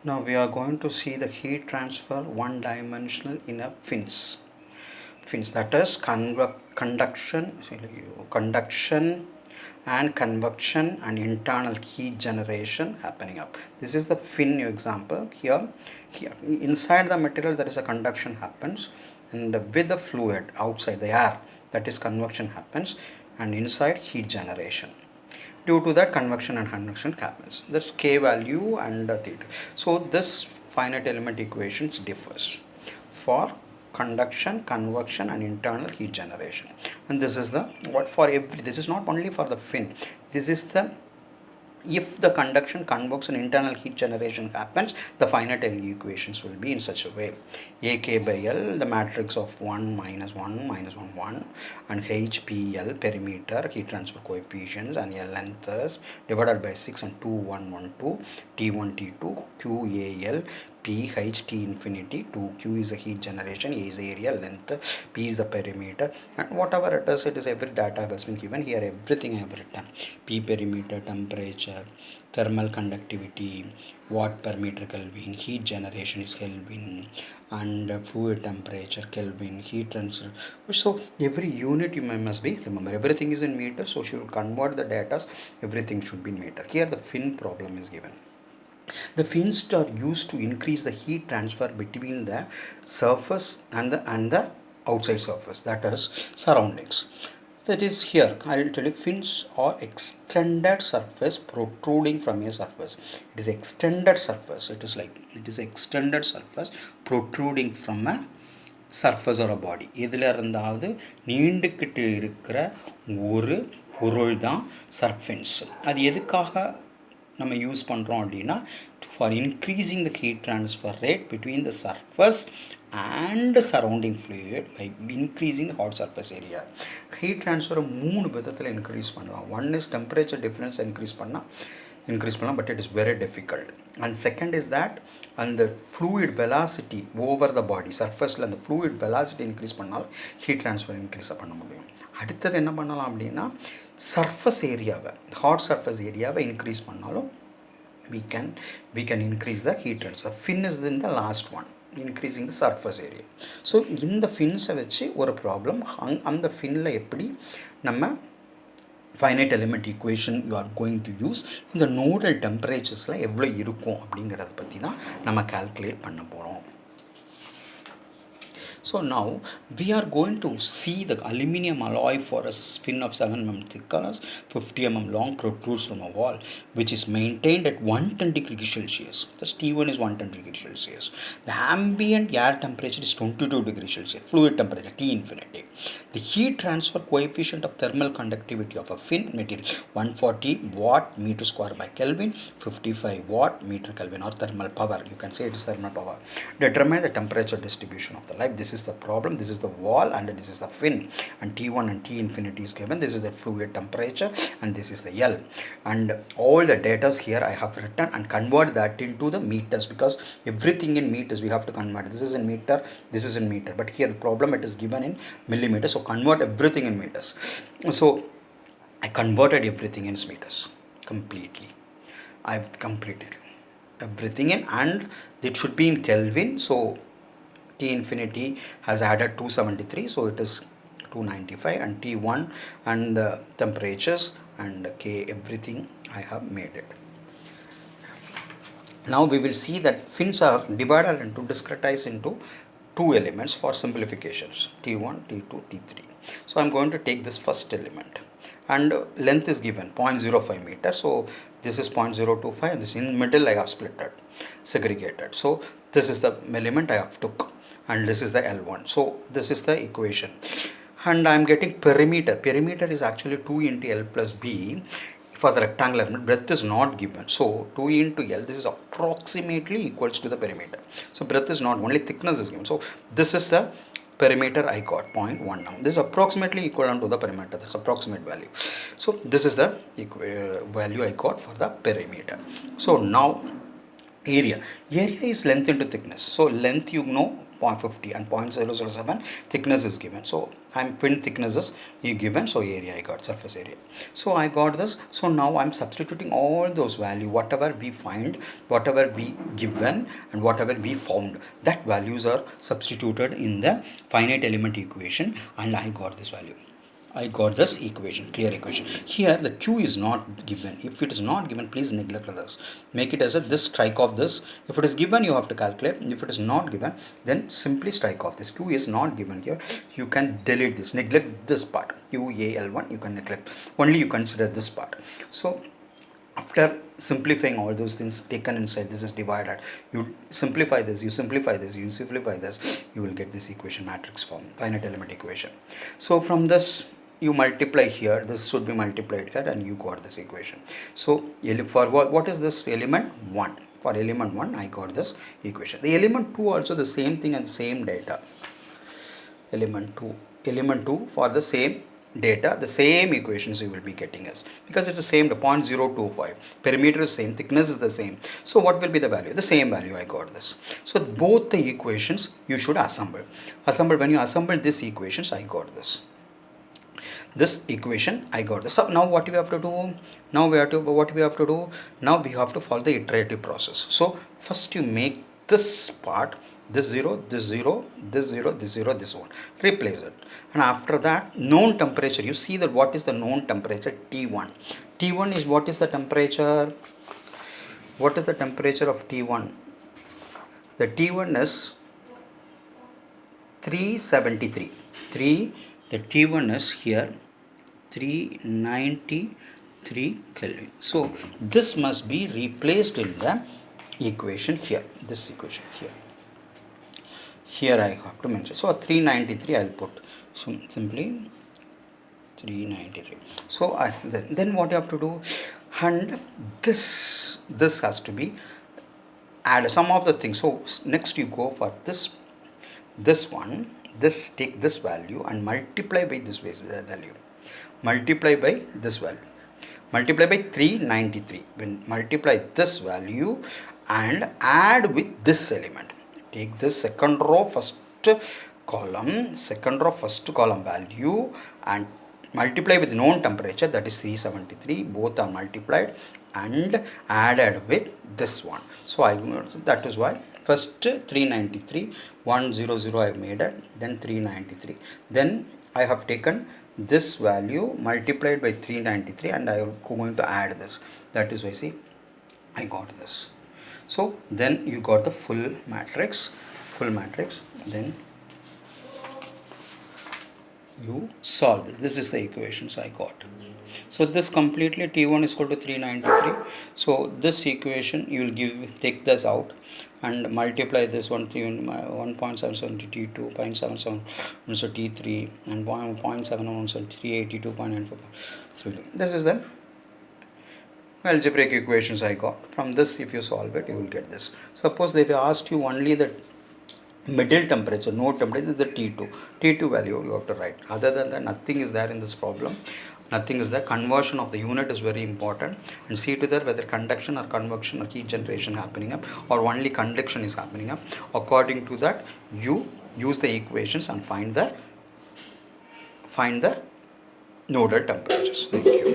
Now we are going to see the heat transfer one dimensional in a fins, that is conduction and convection and internal heat generation happening up. This is the fin example. Here inside the material there is a conduction happens, and with the fluid outside the air, that is convection happens, and inside heat generation. Due to that, convection and convection happens. That's k value and theta. So this finite element equations differs for conduction, convection and internal heat generation. And this is the what for every, this is not only for the fin, this is the, if the conduction, convection, internal heat generation happens, the finite element equations will be in such a way: AK by L, the matrix of 1 minus 1 minus 1 1, and HPL, perimeter, heat transfer coefficients, and L length is divided by 6 and 2 1 1 2, T1 T2, QAL, P H T infinity. 2Q is the heat generation, A is the area, length, P is the perimeter, and whatever it is every data has been given here. Everything I have written: P perimeter, temperature, thermal conductivity, watt per meter Kelvin, heat generation is Kelvin, and fluid temperature Kelvin, heat transfer. So every unit you must be remember. Everything is in meters, so you should convert the data. Everything should be in meter. Here the fin problem is given. The fins are used to increase the heat transfer between the surface and the outside surface, that is surroundings. That is here, I will tell you, fins are extended surface protruding from a surface. It is extended surface. It is extended surface protruding from a surface or a body. இதில் இருந்தாவது நீண்டுக்கிட்டு இருக்கிற ஒரு பொருள் தான் சர்ஃபென்ஸ். அது எதுக்காக நம்ம use பண்ணுறோம் அப்படின்னா, for increasing the heat transfer rate between the surface and surrounding fluid by increasing the hot surface area. Heat transfer மூணு விதத்தில் இன்க்ரீஸ் பண்ணலாம். One is temperature difference increase பண்ணலாம், but it is very difficult. And second is that அந்த fluid velocity over the body surfaceல அந்த fluid velocity increase பண்ணால் heat transfer increase பண்ண முடியும். அடுத்தது என்ன பண்ணலாம் அப்படின்னா, சர்ஃபஸ் ஏரியாவை, ஹாட் சர்ஃபஸ் ஏரியாவை இன்க்ரீஸ் பண்ணாலும் we can increase the heat transfer. Fin is in the last one, increasing the surface area. So இந்த ஃபின்ஸை வச்சு ஒரு ப்ராப்ளம், அந்த ஃபின்னில் எப்படி நம்ம finite element equation you are going to use, இந்த நோடல் டெம்பரேச்சர்ஸில் எவ்வளோ இருக்கும் அப்படிங்கிறத பற்றி தான் நம்ம கால்குலேட் பண்ண போகிறோம். So now we are going to see the aluminum alloy for a fin of 7 mm thickness, 50 mm long, protrudes from a wall, which is maintained at 110 degrees Celsius. Thus T1 is 110 degrees Celsius. The ambient air temperature is 22 degrees Celsius. Fluid temperature T infinity. The heat transfer coefficient of thermal conductivity of a fin material 140 watt meter square by Kelvin, 55 watt meter Kelvin, or thermal power. You can say it is thermal power. Determine the temperature distribution of the life. This is the problem. This is the wall and this is the fin, and T1 and T infinity is given. This is the fluid temperature and this is the L, and all the data here I have written and convert that into the meters, because everything in meters we have to convert. This is in meter, this is in meter, but here the problem it is given in millimeters, so convert everything in meters. So I converted everything in meters completely. I've completed everything in, and it should be in Kelvin. So T infinity has added 273, so it is 295, and T1 and the temperatures and K, everything I have made it. Now we will see that fins are divided into, discretized into two elements for simplifications: T1, T2, T3. So I am going to take this first element, and length is given 0.05 meter. So this is 0.025, and this in middle I have splitted, segregated. So this is the element I have took, and this is the L1. So this is the equation, and I am getting perimeter. Perimeter is actually 2 into L plus B for the rectangular element. Breadth is not given, so 2 into L, this is approximately equals to the perimeter. So breadth is not, only thickness is given. So this is the perimeter I got 0.1. Now this is approximately equivalent to the perimeter, that's approximate value. So this is the value I got for the perimeter. So now Area is length into thickness. So length, you know, 0.50 and 0.007 thickness is given. So I'm twin thicknesses you given. So area I got, surface area. So I got this. So now I'm substituting all those value, whatever we find, whatever we given, and whatever we found, that values are substituted in the finite element equation, and I got this value. I got this equation, clear equation. Here the Q is not given. If it is not given, please neglect this. Make it as a this, strike off this. If it is given, you have to calculate. If it is not given, then simply strike off this. Q is not given here. You can delete this, neglect this part. QAL1, you can neglect. Only you consider this part. So after simplifying all those things taken inside, this is divided, you simplify this, you simplify this, you simplify this, you will get this equation matrix form, finite element equation. So from this you multiply here, this should be multiplied here, and you got this equation. So for what is this element 1? For element 1 I got this equation. The element 2 also the same thing and same data. Element 2 for the same data, the same equations you will be getting as, because it's the same, the 0.025 perimeter is same, thickness is the same. So what will be the value? The same value. I got this. So both the equations you should assemble. When you assemble these equations, I got this equation. I got this. So now what we have to do? Now we have to follow the iterative process. So first you make this part, this 0, this 0, this 0, this 0, this 1, replace it, and after that known temperature, you see that what is the known temperature? T1 is, what is the temperature? What is the temperature of T1? The T1 is 373. The T1 is here 393 Kelvin. So this must be replaced in the equation here, this equation here I have to mention. So 393 I'll put, so simply 393. So then what you have to do, and this has to be add some of the things. So next you go for this one, this, take this value and multiply by this value, multiply by this value, multiply by 393. When multiply this value and add with this element, take this second row first column value and multiply with known temperature, that is 373. Both are multiplied and added with this one. So that is why first 393, 100 I made it, then 393, then I have taken this value multiplied by 393 and I am going to add this. That is why, see, I got this. So then you got the full matrix, then you solve this. This is the equations I got. So this completely T1 is equal to 393. So this equation you will take this out and multiply this 1.77 T2, 0.77 so T3, and 0.71 so 382.94. This is the algebraic equations I got. From this, if you solve it, you will get this. Suppose they have asked you only the middle temperature, no temperature is the T2 value you have to write. Other than that, nothing is there in this problem. Nothing is there. Conversion of the unit is very important, and see to that whether conduction or convection or heat generation happening up, or only conduction is happening up. According to that, you use the equations and find the nodal temperatures. Thank you.